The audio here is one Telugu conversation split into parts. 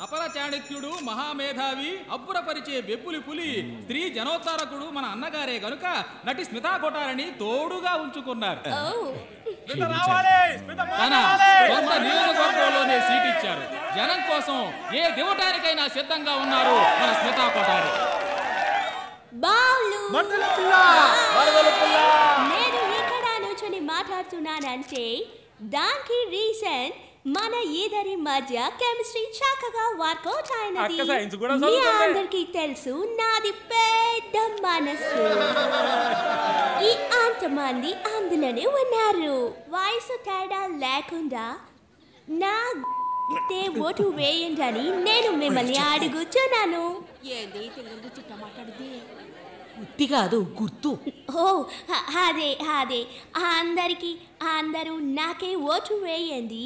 అపర చాణక్యుడు, మహామేధావి, అబ్బురపరిచే బెప్పులి పులి, స్త్రీ జనోత్తారకుడు మన అన్నగారే గనుక నటి స్మితా కొటారని తోడుగా ఉంచుకున్నారు. తన సొంత నియోజకవర్గంలోనే సీట్ ఇచ్చారు. జనం కోసం ఏ దివటానికైనా సిద్ధంగా ఉన్నారు మన స్మితా కొటారి. నేను ఇక్కడ నుంచొని మాట్లాడుతున్నానంటే దానికి రీజన్ మన ఇద్దరి మధ్య కెమిస్ట్రీ చక్కగా వర్కౌట్ అయినది. మీ అందరికీ తెలుసు నాది పెద్ద మనసు. ఈ అంతమంది అందులోనే ఉన్నారు. వయసు తేడా లేకుండా నా ఓటు వేయండి నేను మిమ్మల్ని అడుగుతున్నాను. ఏంది తెలుగు చుట్టూ మాట్లాడుద్ది? గుర్తి కాదు గుర్తు. ఓ అదే అదే అందరూ నాకే ఓటు వేయండి.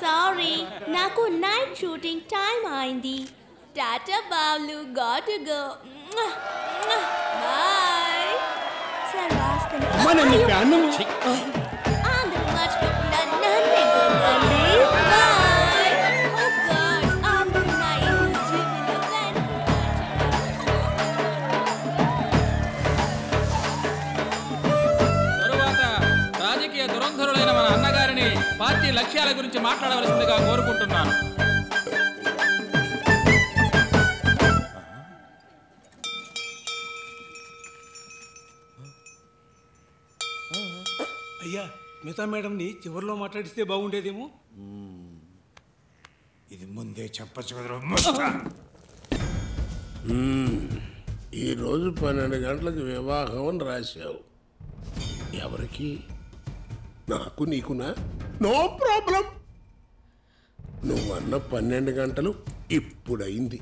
సారీ, నాకు నైట్ షూటింగ్ టైం అయింది. Tata Bablu, got to go. Bye. Sir వాస్తవం అందరూ మర్చిపోకుండా నన్నే కొనండి. బాయ్. ఓ గాడ్, అందరూ నా ఇల్లు జీవితంలో రాజకీయ దురంధరులైన మన అన్నగారిని పార్టీ లక్ష్యాల గురించి మాట్లాడవలసిందిగా కోరుకుంటున్నాను. అయ్యా, మిగతా మేడంని చివరిలో మాట్లాడిస్తే బాగుండేదేమో. ఇది ముందే చెప్పచ్చు కదరా. ఈరోజు 12 గంటలకు వివాహం అని రాశావు. ఎవరికి? నాకు నీకునా? No problem. నువ్వన్న 12 గంటలు ఇప్పుడైంది.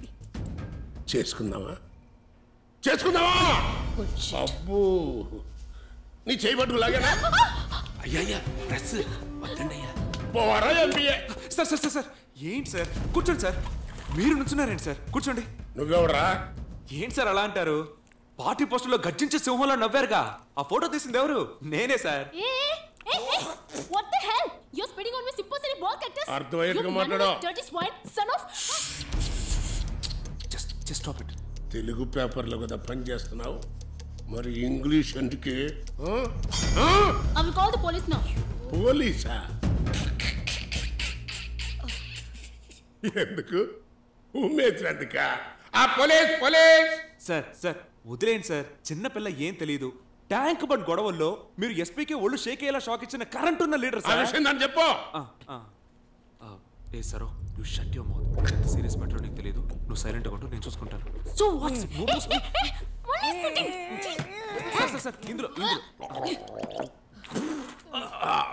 చేసుకుందామా? అబ్బో, నీ చేయబట్టు లాగేనా? అయ్యా ప్రెస్ వద్దండి అయ్యా. పోవారా ఎంపీఏ? సార్ ఏంటి సార్? కూర్చోండి సార్. మీరు నుంచున్నారేంటి సార్? కూర్చోండి. నువ్వెవరా? ఏంటి సార్ అలా అంటారు? పార్టీ పోస్టులో గర్జించే సింహంలో నవ్వారుగా, ఆ ఫోటో తీసింది ఎవరు? నేనే sir. What the hell? You're spitting on my supposedly ball cactus. అర్థమయ్యేట్టుగా మాట్లాడు. Dirty swine, son of. Just stop it. Telugu పేపర్లో కదా పని చేస్తున్నావు, మరి ఇంగ్లీష్ ఎందుకే? I will call the police now. పోలీసా? ఎందుకు? ఉమ్మేసినందుక? ఆ పోలీస్ సార్ వదిలేండి సార్. చిన్నపిల్ల ఏం తెలియదు. ట్యాంక్ బండ్ గొడవల్లో మీరు ఎస్పీకి ఒళ్ళు షేక్ అయ్యేలా షాక్ ఇచ్చిన కరెంట్ ఉన్న లీడర్ సార్. చెప్పు. ఏ సరో, యు షట్ యువర్ మౌత్. ఎంత సీరియస్ మ్యాటర్ నీకు తెలియదు. నువ్వు సైలెంట్ గా ఉండు, నేను చూసుకుంటాను. So what? సార్ ఇందులో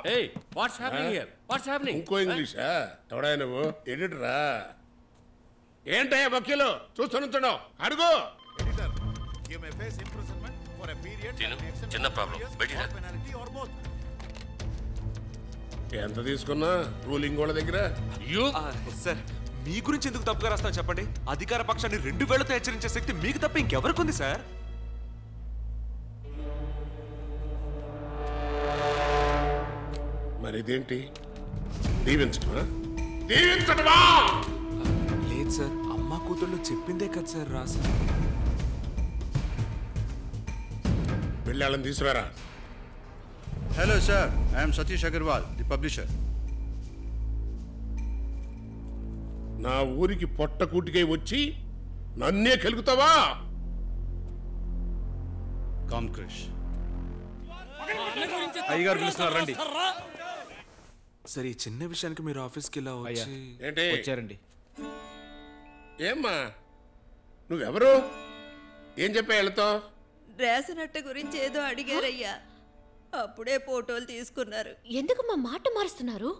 Hey, what's happening here? What's happening? ఇంకో ఇంగ్లీషా? ఎవడా నువ్వు? ఎడిటరా? ఏంటయ్యా వకీలు చూస్తున్నావు? అడుగు. చిన్న ప్రాబ్లం. ఎంత తీసుకున్నా రూలింగ్ వాళ్ళ దగ్గర? సార్ మీ గురించి ఎందుకు తప్పుగా రాస్తాను చెప్పండి? అధికార పక్షాన్ని 2 వేళ్లతో హెచ్చరించే శక్తి మీకు తప్ప ఇంకెవరికి ఉంది సార్? మరి ఇదేంటి? దీవించటమా? లేదు సార్, అమ్మ కూతుళ్ళు చెప్పిందే కదా సార్ రాసా. వెళ్ళాలని తీసుకురా. Hello sir, I am Satish Agarwal, the publisher. నా ఊరికి పొట్ట కూటికై వచ్చి నన్నే కెలుగుతావా? Come Krish. అయ్యగారు పిలుస్తున్నారు, రండి. సరే, ఈ చిన్న విషయానికి మీరు ఆఫీస్కి ఇలా వచ్చి ఏంటి వచ్చారండి? ఏమ్మా నువ్వెవరు? ఏం చెప్పా వెళ్తా? రేషన్ అట్ట గురించి ఏదో అడిగారయ్యా, అప్పుడే ఫోటోలు తీసుకున్నారు. ఎందుకు మా మాట మారుస్తున్నారు?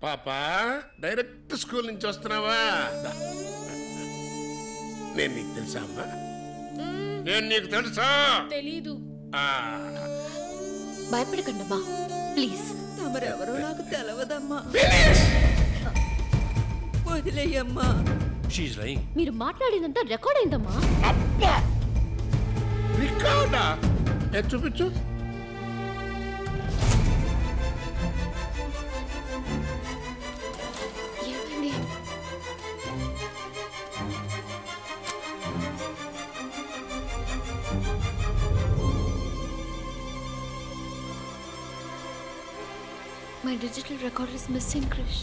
పాపా, డైరెక్ట్ స్కూల్ నుంచి వస్తున్నావా? నేను నీకు తెలుసా అమ్మా? నేను నీకు తెలుసా? తెలీదు. భయపడకండమ్మా ప్లీజ్. తమరెవరో నాకు తెలవదమ్మా, వదిలేయమ్మా. మీరు మాట్లాడినంత రికార్డ్ అయిందమ్మా. రికార్డా? చూపించు. digital recorder is missing, Krish.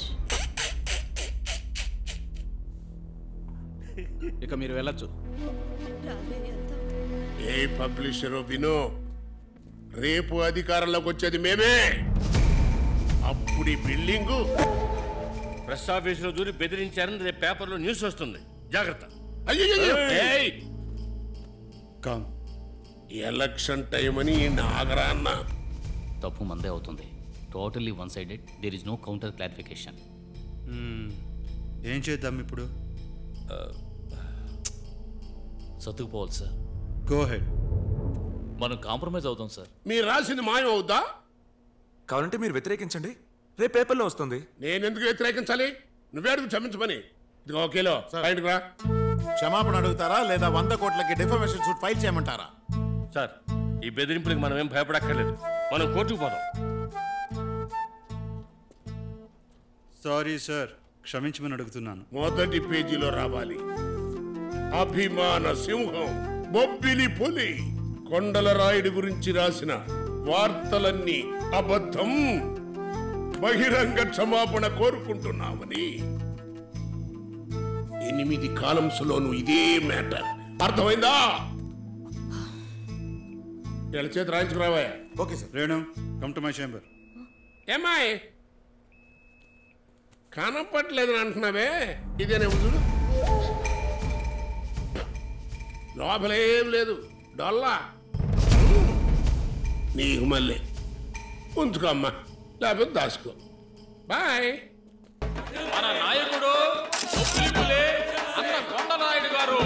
ఇక మీరు వెళ్ళొచ్చు. ఏ పబ్లిషరు వినో, రేపు అధికారంలోకి వచ్చేది మేమే. అప్పుడు ఈ బిల్డింగు ప్రెస్ ఆఫీసులో దూరి బెదిరించారని రేపు పేపర్లో న్యూస్ వస్తుంది. జాగ్రత్త. ఎలక్షన్ టైం అని నాగరా అన్న. తప్పు మందే అవుతుంది. Totally one sided. There is no counter clarification. ఏం చేద్దాం ఇప్పుడు? సర్దుకుపోవాలి సార్. Go ahead. మనం కాంప్రమైజ్ అవుతాం సార్. మీరు రాసింది మాయం అవుద్దా? కావాలంటే మీరు వ్యతిరేకించండి, రేపు పేపర్లో వస్తుంది. నేను ఎందుకు వ్యతిరేకించాలి? నువ్వే అడుగు క్షమించమని. ఇదిగో ఓకేలో బయటకు రా. క్షమాపణ అడుగుతారా లేదా 100 కోట్లకి డిఫమేషన్ సూట్ ఫైల్ చేయమంటారా? సార్, ఈ బెదిరింపులకు మనం ఏం భయపడక్కర్లేదు. మనం కోర్టుకు పోదాం. సారీ సార్, క్షమించమని అడుగుతున్నాను. మొదటి పేజీలో రావాలి. అభిమాన సింహం బొబ్బిలి పులి కొండల రాయుడి గురించి రాసిన వార్తలన్నీ అబద్ధం. బహిరంగ క్షమాపణ కోరుకుంటున్నామని 8 కాలమ్స్లోనూ ఇదే మ్యాటర్. అర్థమైందా? వీళ్ళ చేతి రాయించుకురావా? Okay sir. Renu, come to my chamber. ఏమాయ్ కనపట్లేదని అంటున్నావే, ఇదేనే చూడు. లోపలేం లేదు, డొల్లా. నీకు మళ్ళీ ఉంచుకో అమ్మా, లేకపోతే దాచుకో. బాయ్. మన నాయకుడు అన్న కొండనాయుడు గారు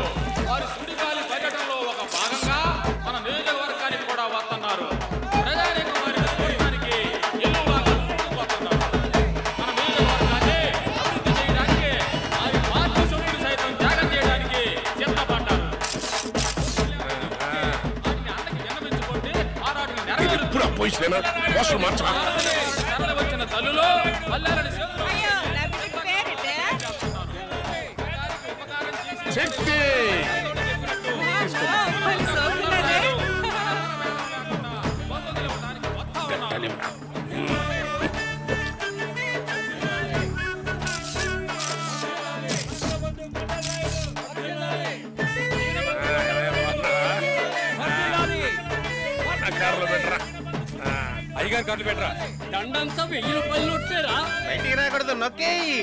వారి సుడిగాలి పర్యటనలో ఒక భాగంగా మన నియోజకవర్గానికి కూడా వస్తున్నారు. ప్రజానికి వారిని చూడడానికి ఎల్లులాగా వస్తున్నారు. మన నియోజకవర్గాన్ని అభివృద్ధి చేయడానికి వారి పార్టీ సభ్యులు సైతం త్యాగం చేయడానికి సిద్ధపడ్డారు. వాటిని అన్నకి విన్నవించుకుంటే ఆనాటిని తరలి వచ్చిన తల్లులో పల్లెలని శక్తి అయ్యగారు కార్డు పెట్టరా. దండంతా 1000 రూపాయలు వచ్చారా? బయటికి రాకూడదు, నొక్కేయి.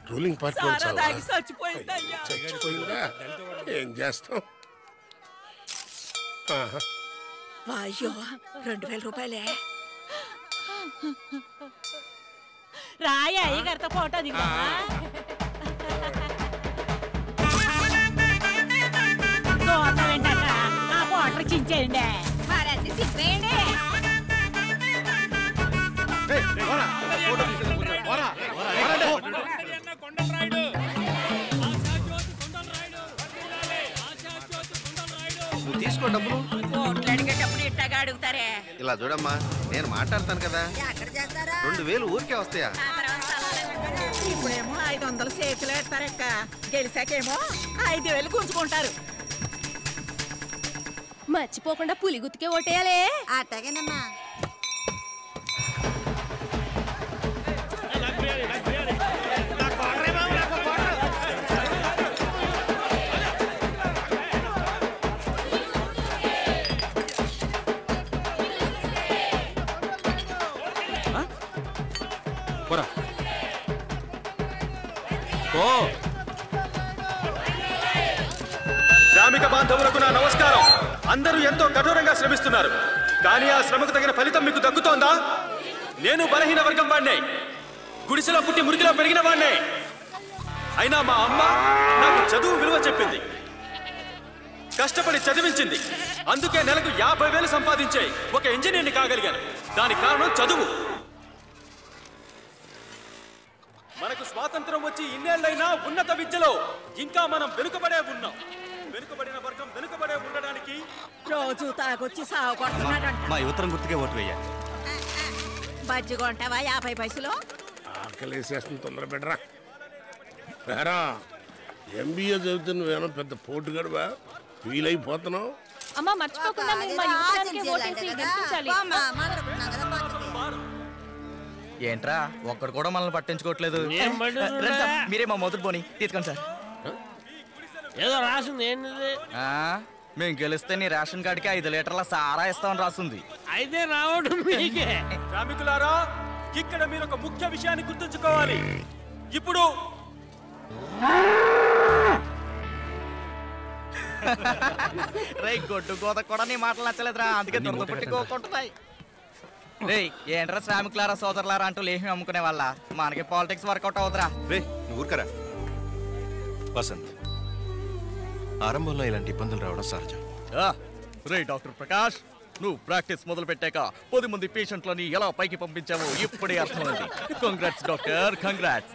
Ruling party చచ్చిపోయిందా? ఏం చేస్తాం? అయ్యో, 2000 రూపాయలే. రాయ అయ్యగారితో ఫోటో దిగుతావా? ఆ ఫోటో చించేయండి. మరండి సిప్పేయండి. నువ్వు తీసుకో డబ్బులు. ఓట్లు అడిగేటప్పుడు ఇట్టగా అడుగుతారే. ఇలా చూడమ్మా, నేను మాట్లాడతాను కదా. ఎక్కడ చేస్తారా? 2000 ఊరికే వస్తాయా? ఇప్పుడేమో 500 చేతులు వేస్తారక్క. గెలిచాకేమో 5000 గుంజుకుంటారు. మర్చిపోకుండా పులి గుర్తుకే ఓటేయాలే. అట్టగేనమ్మా. శ్రామిక బాంధవులకు నా నమస్కారం. అందరూ ఎంతో కఠోరంగా శ్రమిస్తున్నారు, కానీ ఆ శ్రమకు తగిన ఫలితం మీకు దక్కుతోందా? నేను బలహీన వర్గం వాడినే, గుడిసెలో పుట్టి మురికిలో పెరిగిన వాడినే. అయినా మా అమ్మ నాకు చదువు విలువ చెప్పింది, కష్టపడి చదివించింది. అందుకే నెలకు 50,000 సంపాదించే ఒక ఇంజనీర్ని కాగలిగాను. దానికి కారణం చదువు. మనకు స్వాతంత్రం వచ్చి ఇన్నేళ్లైనా ఉన్నత విద్యలో ఇంకా మనం వెనుకబడే ఉన్నాం. వెనుకబడిన వర్గం వెనుకబడే ఉండడానికి రోజు తాగొచ్చి సాగు కొడుతున్నాడంట. మా యువతరం గుర్తుకే ఓటు వేయ. బజ్జి కొంటావా 50 పైసలు? ఆకలేసేస్తుంది, తొందర పెట్టరా. ఎంబీఏ చదివితే నువ్వేమో పెద్ద పోటు గడువా? ఫీల్ అయిపోతున్నావు? అమ్మ మర్చిపోకుండా మీరు మా యువతరానికి ఓటేసి గెలిపించాలి. ఏంట్రా ఒక్కడు కూడా మనల్ని పట్టించుకోవట్లేదు. రండి సార్, మీరే మా మొదటి పోనీ తీసుకోండి సార్. ఏదో రాసింది ఏంటి? మేము గెలిస్తే నీ రేషన్ కార్డుకి 5 లీటర్ల సారా ఇస్తామని రాసింది. అయితే రావడం మీకే. శ్రామికులారా, ఇక్కడ మీరు ఒక ముఖ్య విషయాన్ని గుర్తుంచుకోవాలి. ఇప్పుడు రే గొడ్డు గోద కూడా నీ మాటలు నచ్చలేదురా, అందుకే దొరకబట్టుకోకుంటున్నాయి. రే ఏంట్రా శ్రామికులారా సోదరులారా అంటూ లేహం అమ్ముకునే వాళ్ళ మనకి పాలిటిక్స్ వర్కౌట్ అవుతురా. రే నువ్వు ఊరుకరా వసంత్, ఆరంభంలో ఇలాంటి ఇబ్బందులు రావడం సహజం. రే డాక్టర్ ప్రకాష్, నువ్వు ప్రాక్టీస్ మొదలు పెట్టాక 10 మంది పేషెంట్లని ఎలా పైకి పంపించావో ఇప్పుడే అర్థమైంది. Congrats doctor, congrats.